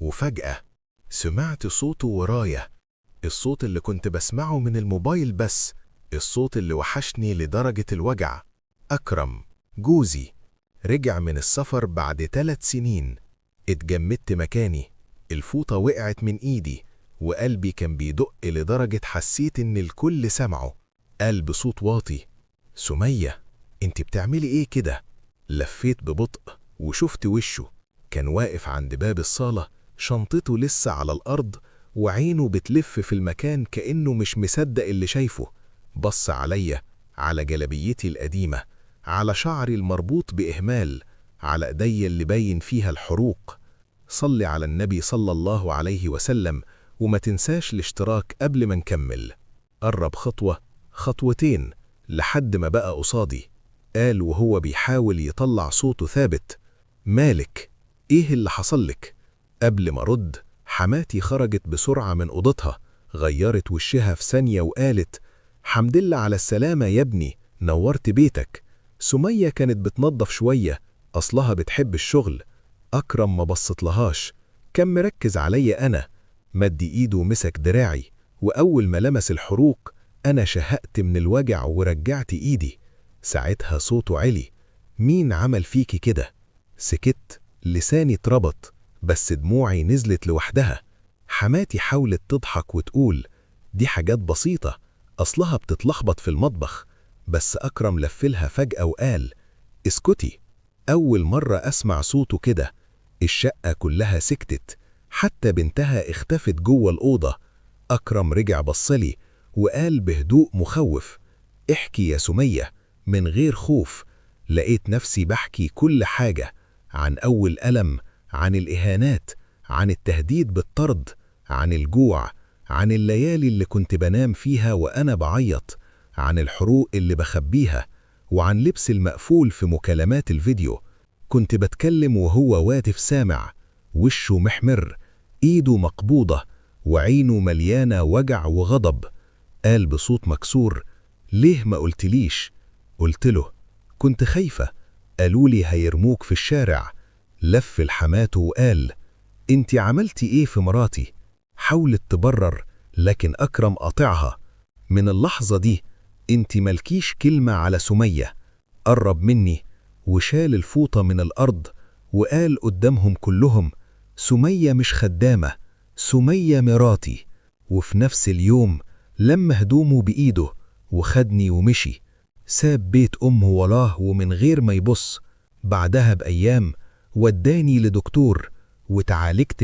وفجأة سمعت صوته ورايا، الصوت اللي كنت بسمعه من الموبايل، بس الصوت اللي وحشني لدرجة الوجع. أكرم جوزي رجع من السفر بعد 3 سنين. اتجمدت مكاني، الفوطة وقعت من ايدي، وقلبي كان بيدق لدرجة حسيت ان الكل سمعه. قال بصوت واطي: سمية، انت بتعملي ايه كده؟ لفيت ببطء وشفت وشه، كان واقف عند باب الصالة، شنطته لسه على الأرض وعينه بتلف في المكان كأنه مش مصدق اللي شايفه. بص عليا، على جلبيتي القديمة، على شعري المربوط بإهمال، على ايدي اللي باين فيها الحروق. صلي على النبي صلى الله عليه وسلم، وما تنساش الاشتراك قبل ما نكمل. قرب خطوة خطوتين لحد ما بقى قصادي. قال وهو بيحاول يطلع صوته ثابت: مالك؟ ايه اللي حصلك؟ قبل ما رد، حماتي خرجت بسرعة من أوضتها، غيرت وشها في ثانية وقالت: حمدلله على السلامة يا ابني، نورت بيتك. سمية كانت بتنظف شوية، أصلها بتحب الشغل. أكرم ما بصتلهاش، كان مركز عليا أنا. مد إيده ومسك دراعي، وأول ما لمس الحروق أنا شهقت من الوجع ورجعت إيدي. ساعتها صوته علي: مين عمل فيكي كده؟ سكت، لساني اتربط، بس دموعي نزلت لوحدها. حماتي حاولت تضحك وتقول: دي حاجات بسيطة، أصلها بتتلخبط في المطبخ. بس أكرم لفلها فجأة وقال: اسكتي. أول مرة أسمع صوته كده. الشقة كلها سكتت، حتى بنتها اختفت جوه الأوضة. أكرم رجع بصلي وقال بهدوء مخوف: احكي يا سمية، من غير خوف. لقيت نفسي بحكي كل حاجة، عن أول ألم، عن الإهانات، عن التهديد بالطرد، عن الجوع، عن الليالي اللي كنت بنام فيها وأنا بعيط، عن الحروق اللي بخبيها، وعن لبس المقفول في مكالمات الفيديو. كنت بتكلم وهو واقف سامع، وشه محمر، ايده مقبوضة، وعينه مليانة وجع وغضب. قال بصوت مكسور: ليه ما قلتليش؟ قلت له: كنت خايفة، قالولي هيرموك في الشارع. لف الحماته وقال: انتي عملتي ايه في مراتي؟ حاولت تبرر، لكن أكرم قاطعها: من اللحظة دي انتي ملكيش كلمة على سمية. قرب مني وشال الفوطة من الأرض وقال قدامهم كلهم: سمية مش خدامة، سمية مراتي. وفي نفس اليوم لم هدومه بإيده وخدني ومشي، ساب بيت أمه وراه ومن غير ما يبص. بعدها بأيام وداني لدكتور وتعالجت